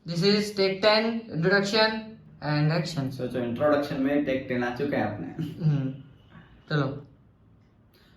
This is tech 10 introduction and action. सोचो introduction में tech 10 आ चुके हैं आपने। चलो।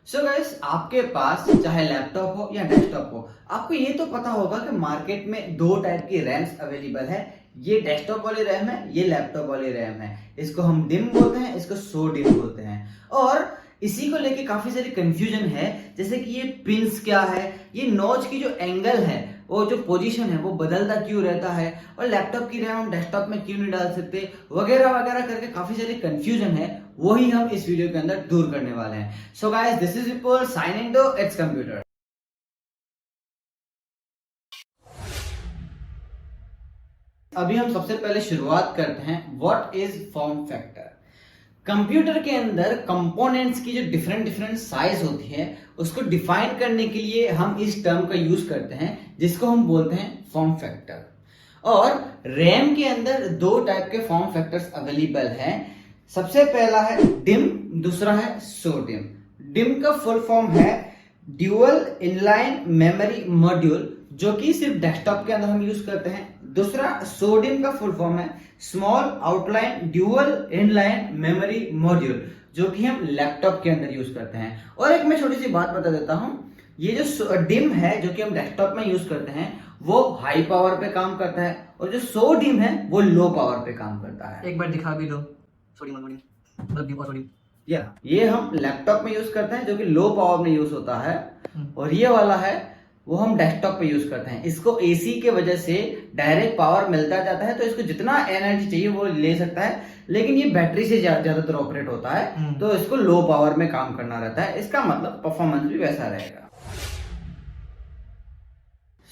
सो गाइस, आपके पास चाहे लैपटॉप हो या डेस्कटॉप हो, आपको ये तो पता होगा कि मार्केट में दो टाइप की रैम्स अवेलेबल है। ये डेस्कटॉप वाली रैम है, ये लैपटॉप वाली रैम है। इसको हम डिम बोलते हैं, इसको सो डिम बोलते हैं। और इसी को लेके काफी सारी कंफ्यूजन है, जैसे कि ये पिंस क्या है, ये नॉच की जो एंगल है, वो जो पोजीशन है वो बदलता क्यों रहता है, और लैपटॉप की रैम हम डेस्कटॉप में क्यों नहीं डाल सकते, वगैरह वगैरह करके काफी सारी कंफ्यूजन है। वही हम इस वीडियो के अंदर दूर करने वाले हैं। So guys, this is Vipul signing to its computer. अभी हम सबसे पहले शुरुआत करते हैं, what is form factor. Computer के अंदर कंपोनेंट्स की जो डिफरेंट डिफरेंट साइज होती है, उसको डिफाइन करने के लिए हम इस टर्म का यूज करते हैं, जिसको हम बोलते हैं फॉर्म फैक्टर। और रैम के अंदर दो टाइप के फॉर्म फैक्टर्स अवेलेबल हैं। सबसे पहला है डिम, दूसरा है सो डिम। डिम का फुल फॉर्म है ड्यूअल इनलाइन मेमोरी मॉड्यूल, जो कि सिर्फ डेस्कटॉप के अंदर हम यूज करते हैं। दूसरा सोडियम का फुल फॉर्म है small outline dual inline memory module, जो कि हम लैपटॉप के अंदर यूज करते हैं। और एक मैं छोटी सी बात बता देता हूं, ये जो डिम है जो कि हम डेस्कटॉप में यूज करते हैं, वो हाई पावर पे काम करता है, और जो सो डिम है वो लो पावर पे काम करता है। एक बार दिखा भी दो। सॉरी मतलब डिम और सॉरी। ये हम लैपटॉप में यूज करते हैं, जो कि लो पावर में यूज होता है। और ये वाला है वो हम डेस्कटॉप पे यूज करते हैं। इसको एसी के वजह से डायरेक्ट पावर मिलता जाता है, तो इसको जितना एनर्जी चाहिए वो ले सकता है, लेकिन ये बैटरी से ज्यादातर ऑपरेट होता है, तो इसको लो पावर में काम करना रहता है। इसका मतलब परफॉर्मेंस भी वैसा रहेगा।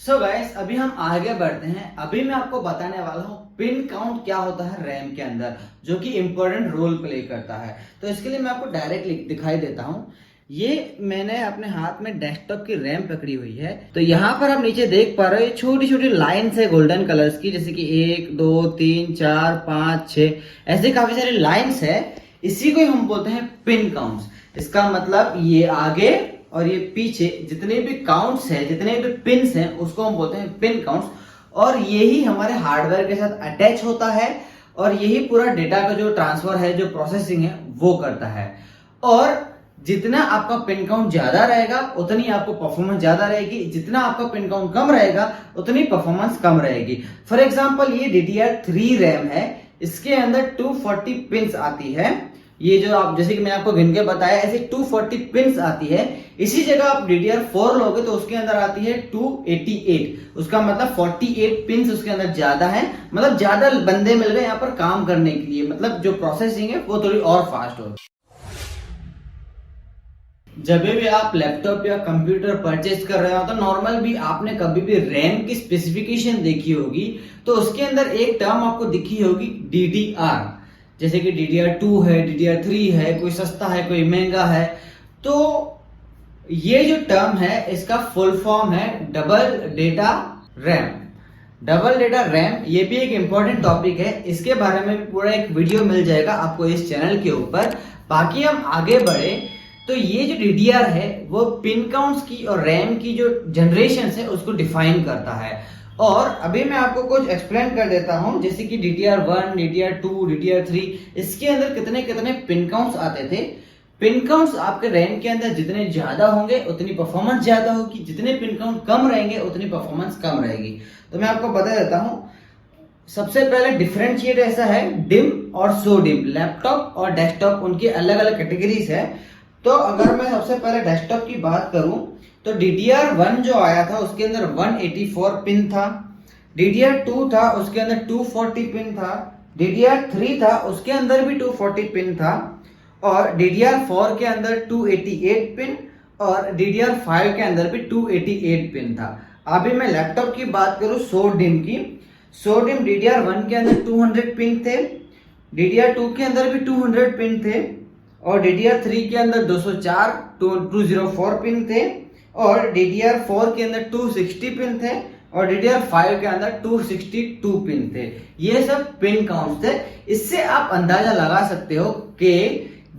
सो गाइस, अभी हम आगे बढ़ते हैं। अभी मैं आपको बताने वाला हूँ पिन काउंट क्या होता है रैम के अंदर, जो कि इंपॉर्टेंट रोल प्ले करता है। तो इसके लिए मैं आपको डायरेक्ट दिखाई देता हूँ। ये मैंने अपने हाथ में डेस्कटॉप की रैम पकड़ी हुई है। तो यहाँ पर आप नीचे देख पा रहे हो, ये छोटी छोटी लाइन्स है गोल्डन कलर्स की, जैसे कि 1 2 3 4 5 6 ऐसे काफी सारी लाइन्स है। इसी को हम बोलते हैं पिन काउंट्स। इसका मतलब ये आगे और ये पीछे जितने भी काउंट्स हैं, जितने भी पिन्स हैं, उसको हम बोलते हैं पिन काउंट्स। और यही हमारे हार्डवेयर के साथ अटैच होता है, और यही पूरा डेटा का जो ट्रांसफर है, जो प्रोसेसिंग है, वो करता है। और जितना आपका पिन काउंट ज्यादा रहेगा उतनी आपको परफॉर्मेंस ज्यादा रहेगी, जितना आपका पिन काउंट कम रहेगा उतनी परफॉर्मेंस कम रहेगी। फॉर एग्जांपल ये DDR3 रैम है, इसके अंदर 240 पिन्स आती है। ये जो आप जैसे कि मैंने आपको गिन के बताया, ऐसे 240 पिन्स आती है। इसी जगह आप DDR4 लोगे तो उसके अंदर आती है 288। उसका मतलब 48 पिन्स उसके अंदर ज्यादा है, मतलब ज्यादा बंदे मिल गए यहाँ पर काम करने के लिए, मतलब जो प्रोसेसिंग है वो थोड़ी और फास्ट होगी। जब भी आप लैपटॉप या कंप्यूटर परचेज कर रहे हो, तो नॉर्मल भी आपने कभी भी रैम की स्पेसिफिकेशन देखी होगी, तो उसके अंदर एक टर्म आपको दिखी होगी DDR। जैसे कि DDR2 है, DDR3 है, कोई सस्ता है, कोई महंगा है। तो ये जो टर्म है, इसका फुल फॉर्म है double data RAM. Double data RAM ये भी एक इंपॉर्टेंट टॉपिक है, इसके बारे में पूरा एक वीडियो मिल जाएगा आपको इस चैनल के ऊपर। बाकी हम आगे बढ़े तो ये जो DDR है वो पिन काउंट्स की और रैम की जो जनरेशन है उसको डिफाइन करता है। और अभी मैं आपको कुछ एक्सप्लेन कर देता हूं, जैसे कि DDR1, DDR2, DDR3, इसके अंदर कितने कितने पिन काउंट्स आते थे। पिन काउंट्स आपके रैम के अंदर जितने ज्यादा होंगे उतनी परफॉर्मेंस ज्यादा होगी, जितने पिन काउंट कम रहेंगे उतनी परफॉर्मेंस कम रहेगी। तो मैं आपको बता देता हूं। सबसे पहले डिफरेंशिएट ऐसा है डिम और सो डिम। लैपटॉप और डेस्कटॉप उनकी अलग अलग कैटेगरीज है। तो अगर मैं सबसे पहले डेस्कटॉप की बात करूं, तो DDR1 जो आया था उसके अंदर 184 पिन था। DDR2 था, उसके अंदर 240 पिन था। DDR3 था, उसके अंदर भी 240 पिन था। और DDR4 के अंदर 288 पिन, और DDR5 के अंदर भी 288 पिन था। अभी मैं लैपटॉप की बात करूं सो डिम की, सो डिम DDR1 के अंदर 200 पिन थे, DDR2 के अंदर भी 200 पिन थे, और DDR3 के अंदर 204 204 पिन थे, और DDR4 के अंदर 260 पिन थे, और DDR5 के अंदर 262 पिन थे। ये सब पिन काउंट्स थे। इससे आप अंदाजा लगा सकते हो कि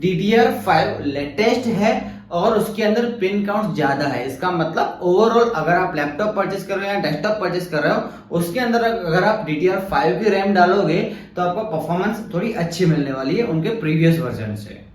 DDR5 लेटेस्ट है और उसके अंदर पिन काउंट ज्यादा है। इसका मतलब ओवरऑल अगर आप लैपटॉप परचेस कर रहे हो या डेस्कटॉप परचेस कर रहे हो, उसके अंदर अगर आप DDR5 की रैम डालोगे तो आपको परफॉर्मेंस थोड़ी अच्छी मिलने वाली है उनके प्रीवियस वर्जन से।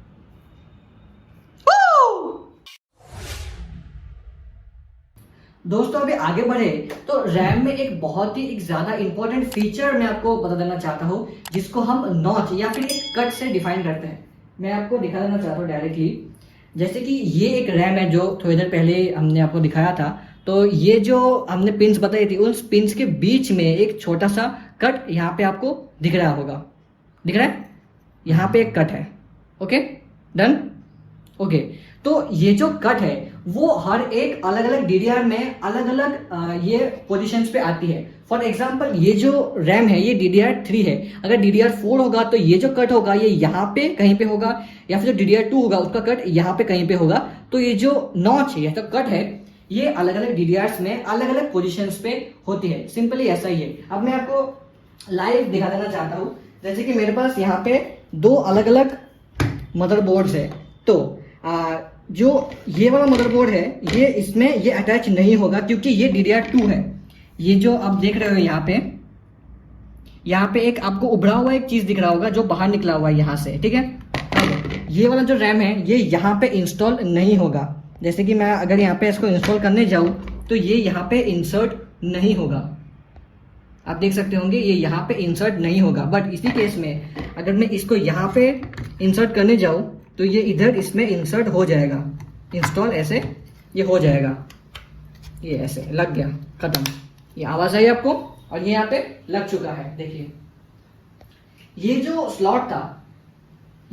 दोस्तों अभी आगे बढ़े तो रैम में एक बहुत ही ज्यादा इंपॉर्टेंट फीचर मैं आपको बता देना चाहता हूँ, जिसको हम नॉच या फिर एक कट से डिफाइन करते हैं। मैं आपको दिखा देना चाहता हूँ डायरेक्टली। जैसे कि ये एक रैम है जो थोड़ी देर पहले हमने आपको दिखाया था। तो ये जो हमने पिंस बताई थी, उन पिंस के बीच में एक छोटा सा कट यहाँ पे आपको दिख रहा होगा। दिख रहा है? यहाँ पे एक कट है। Okay, done. ओके, तो ये जो कट है वो हर एक अलग अलग DDR में अलग अलग ये पोजीशंस पे आती है। फॉर एग्जांपल ये जो रैम है ये DDR3 है। अगर DDR4 होगा तो ये जो कट होगा ये यहाँ पे कहीं पे होगा, या फिर जो DDR2 होगा उसका कट यहाँ पे कहीं पे होगा। तो ये जो नॉच है या तो कट है ये अलग अलग DDRs में अलग अलग पोजिशंस पे होती है। सिंपली ऐसा ही है। अब मैं आपको लाइव दिखा देना चाहता हूँ। जैसे कि मेरे पास यहाँ पे दो अलग अलग मदरबोर्ड्स है। तो जो ये वाला मदरबोर्ड है ये इसमें ये अटैच नहीं होगा क्योंकि ये DDR2 है। ये जो आप देख रहे हो यहाँ पे एक आपको उभरा हुआ एक चीज दिख रहा होगा जो बाहर निकला हुआ है यहाँ से, ठीक है। अब ये वाला जो रैम है ये यहाँ पे इंस्टॉल नहीं होगा। जैसे कि मैं अगर यहाँ पे इसको इंस्टॉल करने जाऊँ तो ये यहाँ पे इंसर्ट नहीं होगा। आप देख सकते होंगे ये यहाँ पे इंसर्ट नहीं होगा। बट इसी केस में अगर मैं इसको यहाँ पे इंसर्ट करने जाऊँ तो ये इधर इसमें इंसर्ट हो जाएगा। इंस्टॉल ऐसे ये हो जाएगा, ये ऐसे लग गया, खत्म। ये आवाज आई आपको और ये यहाँ पे लग चुका है। देखिए ये जो स्लॉट था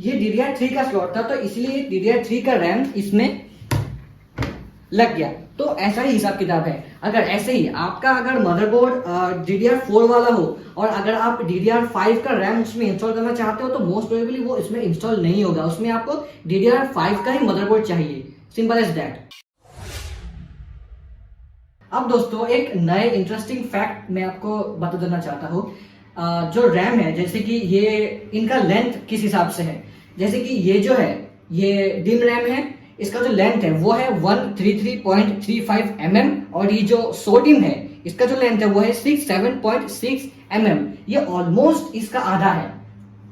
ये DDR3 का स्लॉट था, तो इसलिए DDR3 का रैम इसमें लग गया। तो ऐसा ही हिसाब किताब है। अगर ऐसे ही आपका अगर मदरबोर्ड DDR4 वाला हो और अगर आप DDR5 का रैम उसमें इंस्टॉल करना चाहते हो तो मोस्ट प्रोबेबली वो इसमें इंस्टॉल नहीं होगा। उसमें आपको DDR5 का ही मदरबोर्ड चाहिए। Simple as that. अब दोस्तों एक नए इंटरेस्टिंग फैक्ट मैं आपको बता देना चाहता हूँ। जो रैम है जैसे कि ये इनका लेंथ किस हिसाब से है। जैसे कि ये जो है ये डिम रैम है, इसका जो लेंथ है वो है 133.35 mm और ये जो सोडियम है इसका जो लेंथ है वो है 67.6 mm। ये ऑलमोस्ट इसका आधा है।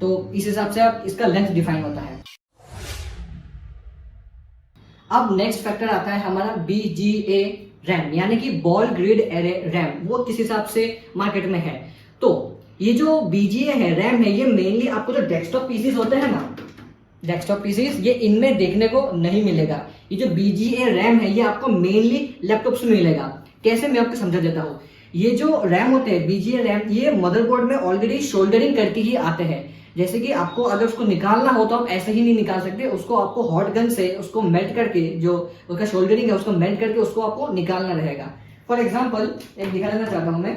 तो इस हिसाब से आप इसका लेंथ डिफाइन होता है। अब नेक्स्ट फैक्टर आता है हमारा BGA रैम, यानी कि बॉल ग्रिड एरे रैम। वो किस हिसाब से मार्केट में है। तो ये जो BGA है रैम है ये मेनली आपको जो डेस्कटॉप पीसीस होते हैं ना, डेस्कटॉप पीसीस, ये इनमें देखने को नहीं मिलेगा। ये जो BGA रैम है ये आपको मेनली लैपटॉप्स में मिलेगा। कैसे, मैं आपको समझा देता हूँ। ये जो रैम होते हैं BGA रैम ये मदरबोर्ड में ऑलरेडी शोल्डरिंग करके ही आते हैं। जैसे कि आपको अगर उसको निकालना हो तो आप ऐसे ही नहीं निकाल सकते, उसको आपको हॉट गन से उसको मेल्ट करके जो उसका शोल्डरिंग है उसको मेल्ट करके उसको आपको निकालना रहेगा। फॉर एग्जाम्पल एक दिखा देना चाहता हूँ मैं।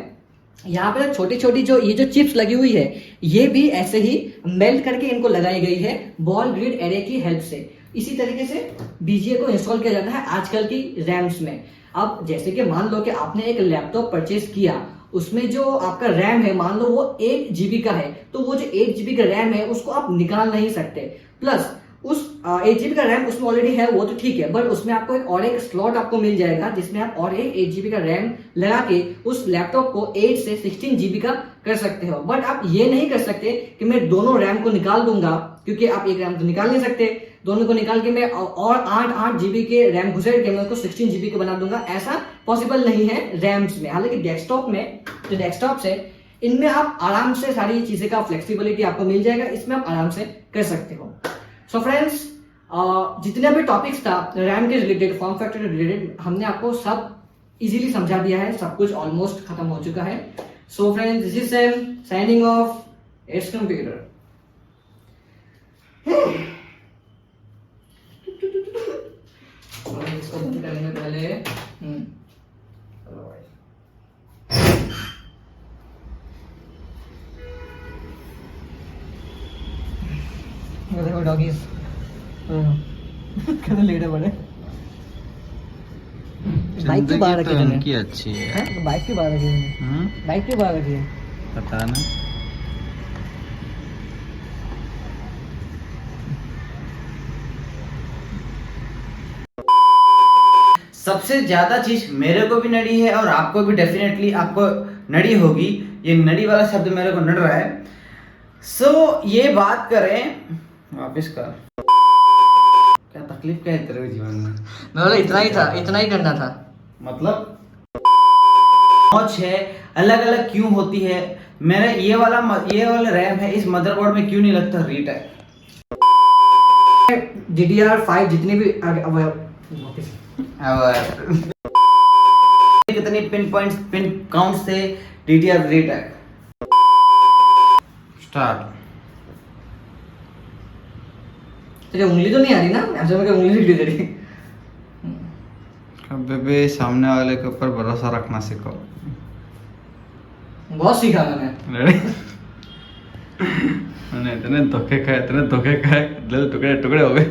यहाँ पे छोटी छोटी जो ये जो चिप्स लगी हुई है ये भी ऐसे ही मेल्ट करके इनको लगाई गई है बॉल ग्रिड एरे की हेल्प से। इसी तरीके से BGA को इंस्टॉल किया जाता है आजकल की रैम्स में। अब जैसे कि मान लो कि आपने एक लैपटॉप परचेज किया, उसमें जो आपका रैम है मान लो वो 8 GB का है, तो वो जो 8 GB का रैम है उसको आप निकाल नहीं सकते। प्लस उस 8 GB का रैम उसमें ऑलरेडी है वो तो ठीक है, बट उसमें आपको एक और एक स्लॉट आपको मिल जाएगा जिसमें आप और एक 8 GB का रैम लगा के उस लैपटॉप को 8 से 16 GB का कर सकते हो। बट आप ये नहीं कर सकते कि मैं दोनों रैम को निकाल दूंगा, क्योंकि आप एक रैम तो निकाल नहीं सकते। दोनों को निकाल के मैं और 8 GB के रैम घुसेड़ के मैं उसको 16 GB का बना दूंगा, ऐसा पॉसिबल नहीं है रैम्स में। हालांकि डेस्कटॉप में जो डेस्कटॉप्स है इनमें आप आराम से सारी चीजें का फ्लेक्सिबिलिटी आपको मिल जाएगा, इसमें आप आराम से कर सकते हो। सो फ्रेंड्स, जितने भी टॉपिक्स था रैम के रिलेटेड, फॉर्म फैक्टर के रिलेटेड, हमने आपको सब इजीली समझा दिया है। सब कुछ ऑलमोस्ट खत्म हो चुका है। So friends, this is Sam signing of its computer. इसको बंद करने में पहले देखो डॉगीज कितने लेटे बड़े। बाइक क्यों बाहर रखी है? की अच्छी है। बाइक क्यों बाहर रखी है? बाइक क्यों बाहर रखी है? पता ना। सबसे ज्यादा चीज मेरे को भी नड़ी है और आपको भी डेफिनेटली आपको नड़ी होगी, ये नड़ी वाला शब्द मेरे को नड़ रहा है। सो ये बात करें वापिस कर, क्या तकलीफ क्या है तेरे जीवन में? मतलब इतना ही था, इतना ही करना था। मतलब नॉच है, अलग अलग क्यों होती है? मेरा ये वाला रैम है, इस मदरबोर्ड में क्यों नहीं लगता रीटेक? DDR5 जितने भी कितने पिन काउंट थे DDR रीटेक? स्टार्ट। तुझे उंगली तो नहीं आ रही ना? ऐसे में क्या उंगली निकली तेरी? कभी भी सामने वाले के ऊपर भरोसा रखना सीखो। बहुत सीखा मैंने। मैंने इतने धोखे खाए, दिल टुकड़े टुकड़े हो गए।